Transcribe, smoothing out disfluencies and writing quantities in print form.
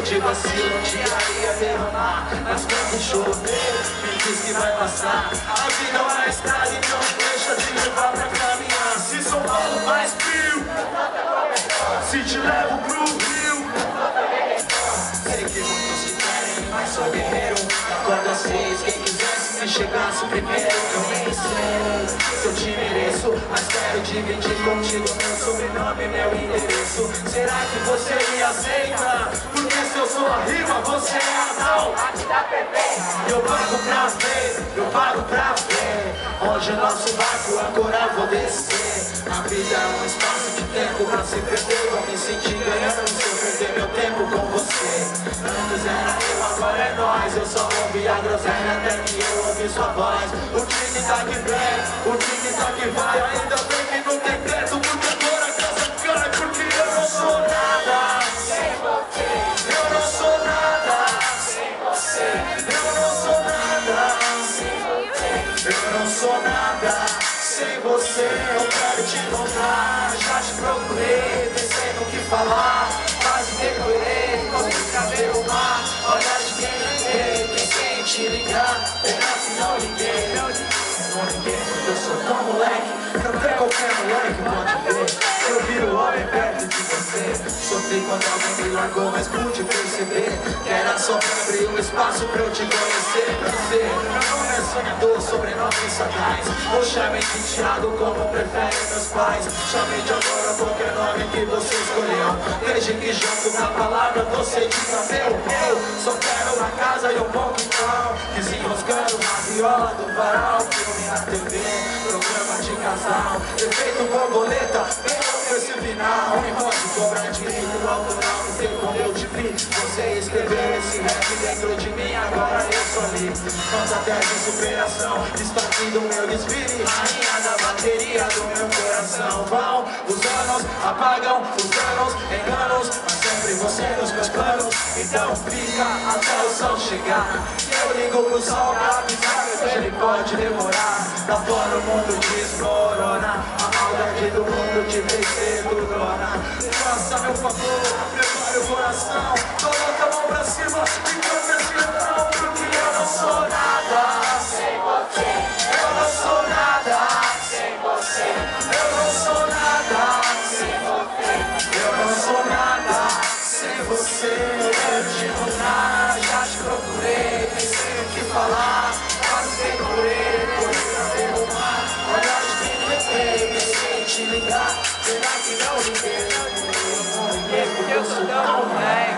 de vacilo, te ia derramar. Mas quando chover, me diz que vai passar. A vida é uma estrada, então deixa de levar pra caminhar. Se São Paulo mais frio, se te levo pro Rio. Sei que muitos te querem, mas sou guerreiro. Acorda às 6, quem quisesse me chegasse primeiro. Eu nem sei se eu te mereço, mas quero dividir contigo meu sobrenome, meu endereço. Será que você me aceita? Porque se eu sou a rima, você é a não. Eu pago pra ver, eu pago pra ver. Onde o nosso barco agora vou descer. A vida é um espaço de tempo pra se perder. Vou me sentir ganhando se eu perder meu tempo com você. Antes era eu, agora é nós. Eu só ouvi a groselha até que eu ouvi sua voz. O tic-tac vem, o tic-tac vai. Ainda bem que não tem teto, porque agora a casa cai. Porque eu não sou nada sem você. Eu não sou nada sem você. Eu não sou nada sem você. Eu não sou nada sem você. Eu quero te encontrar, já te procurei, pensei no que falar, quase decorei, consegui caber o mar. Olhar de quem liguei, pensei em te ligar, pena que não liguei. Não liguei porque eu sou tão moleque, que até qualquer moleque pode ver. Eu viro homem perto de você. Sofri quando alguém me largou, mas pude perceber que era só pra abrir um espaço pra eu te conhecer. Prazer, meu nome é sonhador, sobrenome sagaz. Ou chamei de Thiago como preferem meus pais. Chamei de amor a qualquer nome que você escolheu. Desde que junto na palavra você diz meu. Eu só quero uma casa e um bom quintal, desenroscando na viola do varal. Filme na TV, programa de casal, efeito borboleta, bem esse final. Nem pode cobrar direito autoral, não sei como eu te vi. Você escreveu esse rap dentro de mim, agora eu sou livre. Nossa terra de superação, está vindo o meu desfile. Rainha da bateria do meu coração. Vão os anos, apagam os anos, enganos, mas sempre você nos meus planos. Então fica até o sol chegar. Eu ligo pro sol pra avisar, mas ele pode demorar. Lá fora o mundo desmorona, a maldade do mundo te fez ser durona. Faça meu favor, prepare o coração, coloca a mão pra cima e canta esse refrão. Porque eu não sou nada sem você. Eu não sou nada sem você. Eu não sou nada sem você. Eu não sou nada sem você. Eu quero te encontrar, já te procurei, pensei o que falar, quase decorei, depois pra o mar. Olhar de quem liguei, pensei em te ligar, será que não liguei? Eu não liguei porque eu sou tão velho.